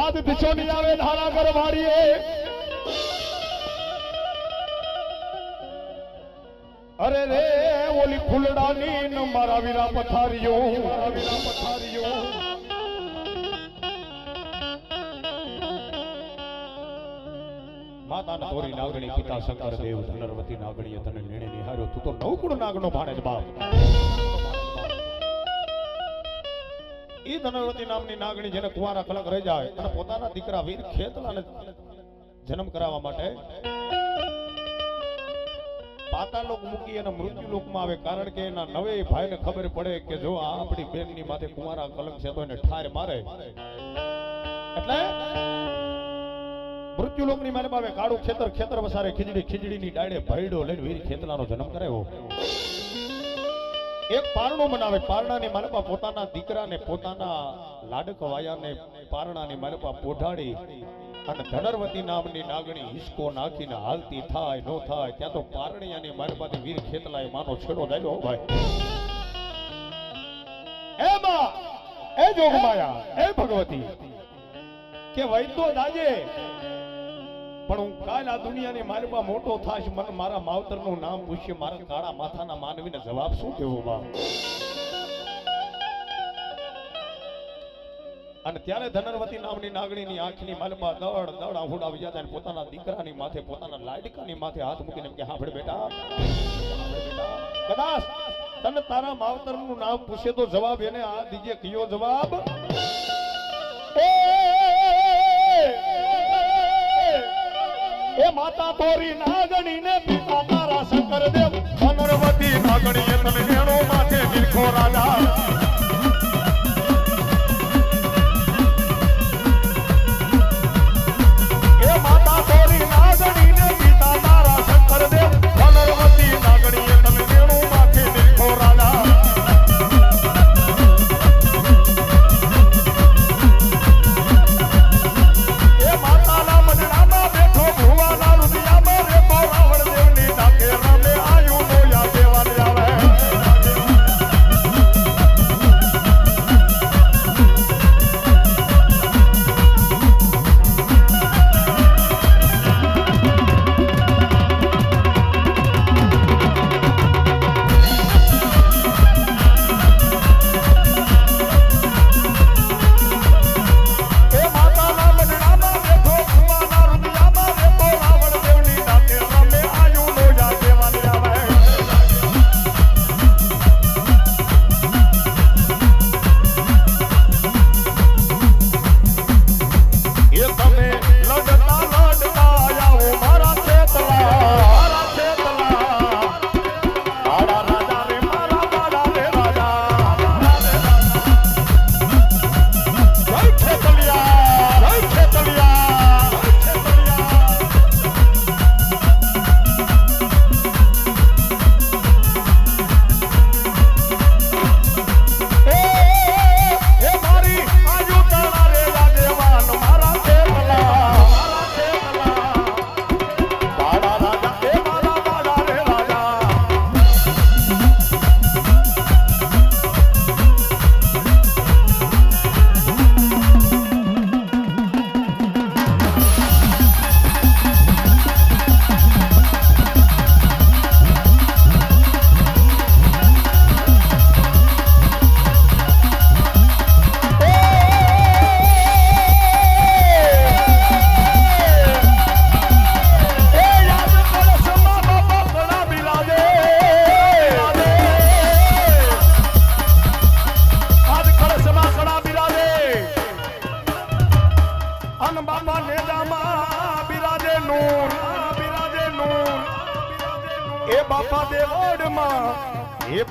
આજ બિછોની આવે ધારા કર મારીએ અરે રે ઓલી ફૂલડાની ન મારા વીરા પથારીઓ માતાના તોરી નાગણી પિતા શંકર દેવ ધનરવતી નાગણીએ તને નિર્ણય નિહાર્યો તું તો નવકુળ નાગનો ભાણે જ બાપ ઈ ધનરવતી નામની નાગણી જેને કુંવારા કલંક રહી જાય અને પોતાના દીકરા વીર ખેતલાને જન્મ કરાવવા માટે પાતાળ લોક મૂકી અને મૃત્યુ લોકમાં આવે કારણ કે એના નવે ભાઈને ખબર પડે કે જો આ આપણી બેનની માથે કુંવારા કલંક છે તો એને ઠાર મારે એટલે મૃત્યુ લોકની માને બાવે કાળું ખેતર વસારે ખીજડીની ડાળે ભયડો લઈને વીર ખેતલાનો જન્મ કરાવ્યો એક પારણો બનાવે પારણાની માલપા પોતાના દીકરાને પોતાના લાડક વાયાને પારણાની માલપા પોઢાડી અને ધનરવતી નામની નાગણી હિસકો નાખીને હાલતી થાય નો થાય ત્યાં તો પારણિયાની માલપાથી વીર ખેતલાએ માનો છેડો દાડ્યો ભાઈ એમાં એ જોગમાયા એ ભગવતી કે વૈદ્યો દાજે પણ હું કાલ આ દુનિયાની માલપા મોટો થાશ મને મારા માવતરનું નામ પૂછ્યું મારા કાળા માથાના માનવીને જવાબ શું દેવો બા અને ત્યારે ધનરવતી નામની નાગણીની આંખની માલપા દડ આહુડા આવી જતા અને પોતાના દીકરાની માથે પોતાના લાડકાની માથે હાથ મૂકીને કે હા બેટા કદાચ તને તારા માવતરનું નામ પૂછે તો જવાબ એને આ દીજે કયો જવાબ એ માતા તોરી નાગણી ને પિતા તારા શંકર દેવ ધનરવતી નાગણીએ તને વેણો માથે નિરખો રાજા એ માતા તોરી નાગણી ને પિતા તારા શંકર દેવ ધનરવતી નાગણીએ તને વેણો માથે નિરખો રાજા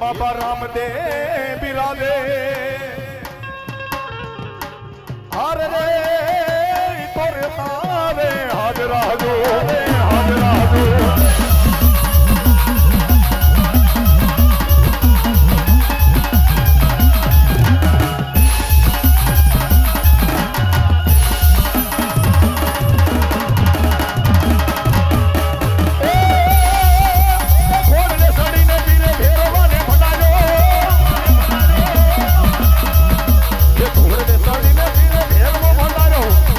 बाबा रामदेव बिराजे हर रे तोरे तारे हाजरा जो हाजरा जो ભંડારો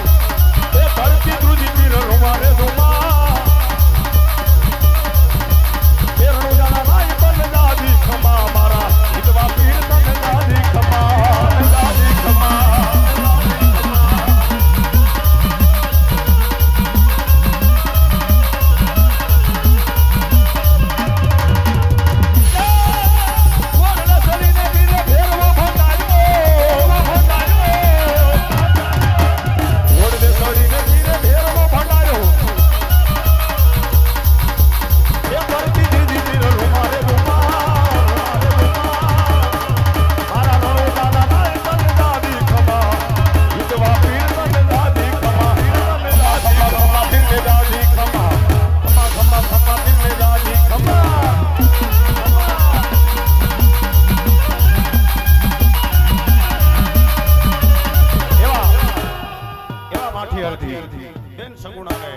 બાઠી અરજી બેન સગુણાને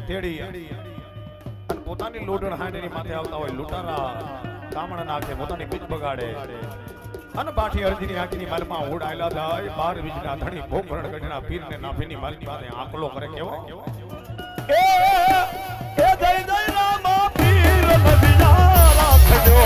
તેડી અને પોતાની લોડણ હાંડીની માથે આવતા હોય લૂંટારા કામણ નાખે પોતાની બીજ બગાડે અને બાઠી અરજીની આંખની માલમાં ઉડાયેલા જાય બાર વીજના ધણી ભોકરણ ગઢના પીરને નાભીની માલની માથે આંકલો કરે કેવો એ જય જય રામ પીર નદિયા રાખજો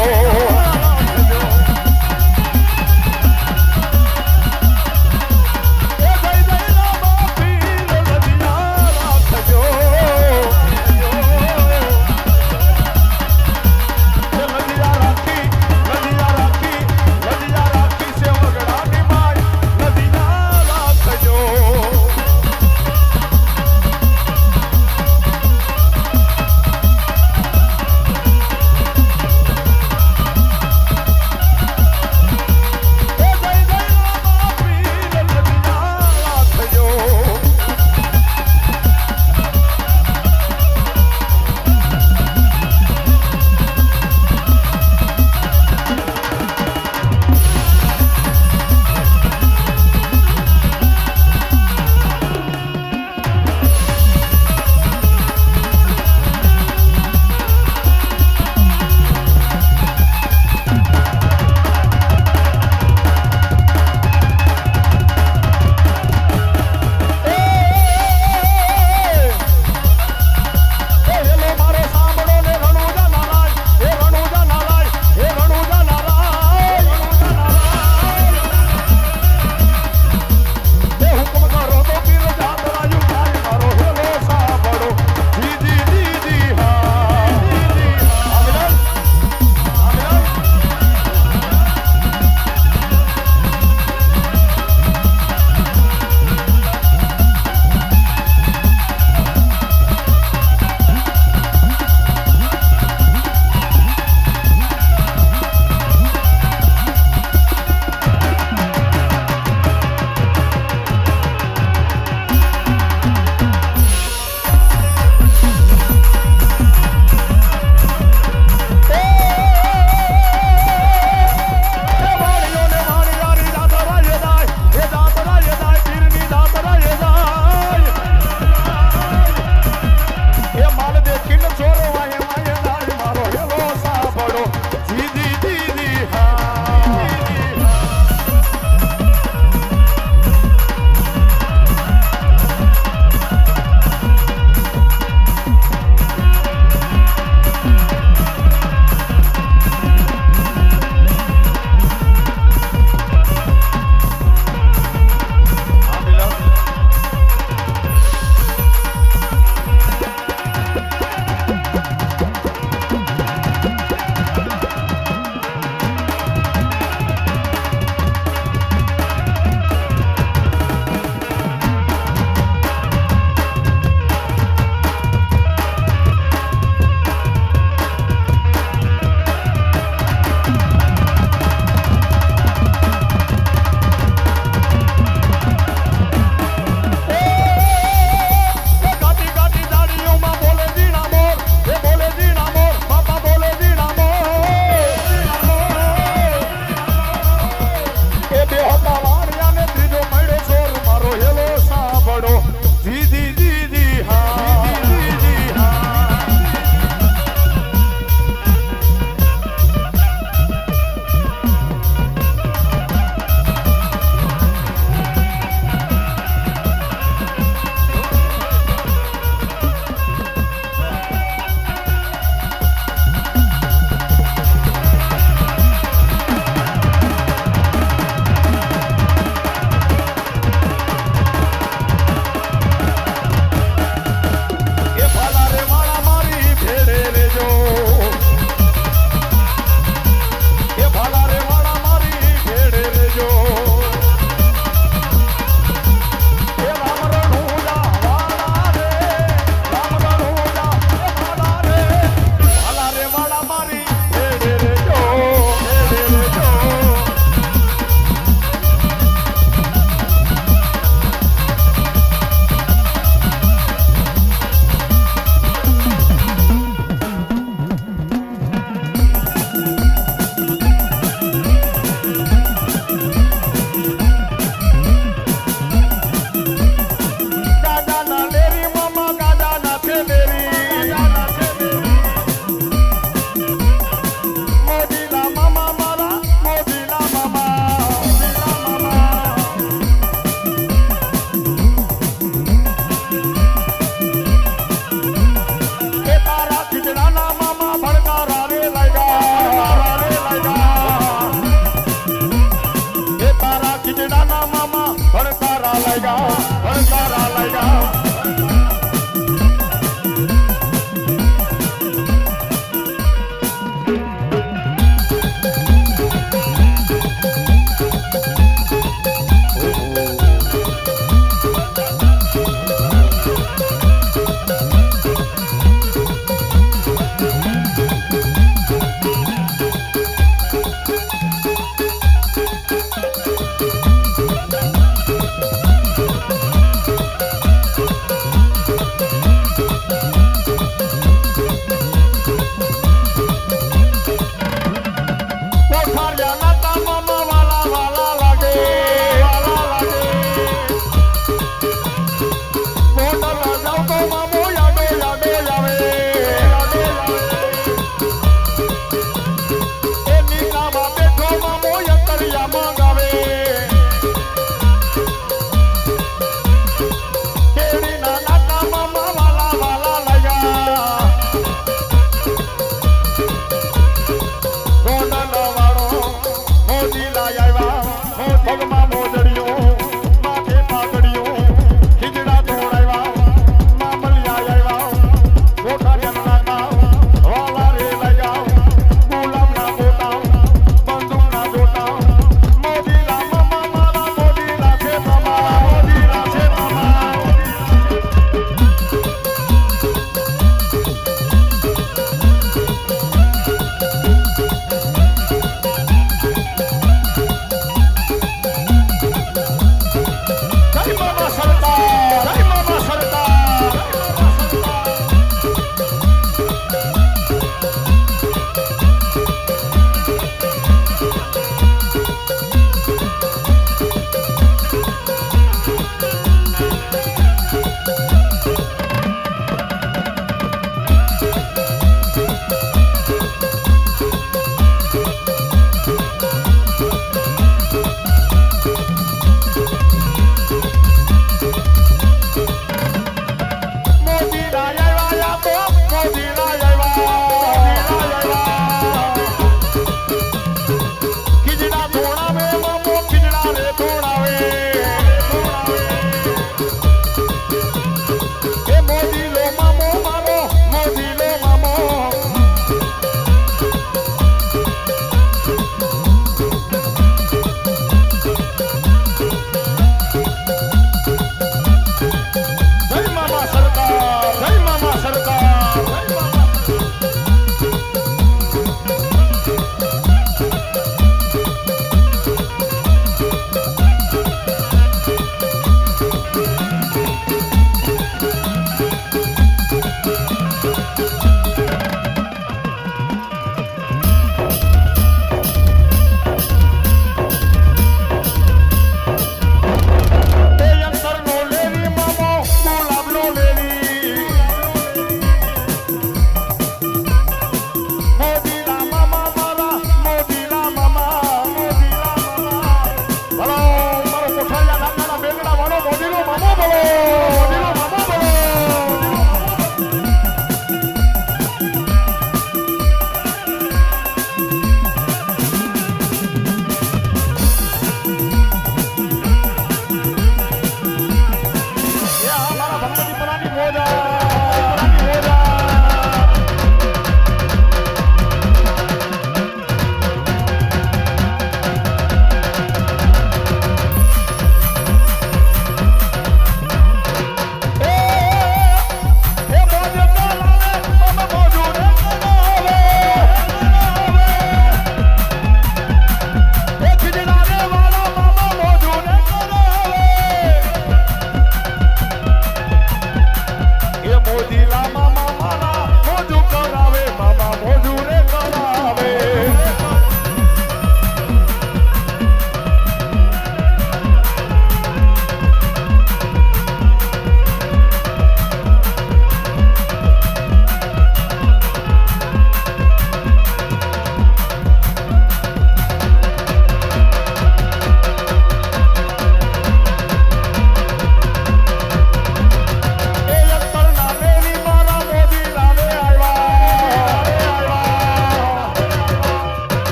ભગવતી પરાની મોજા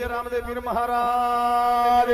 રામદેવ પીર મહારાજ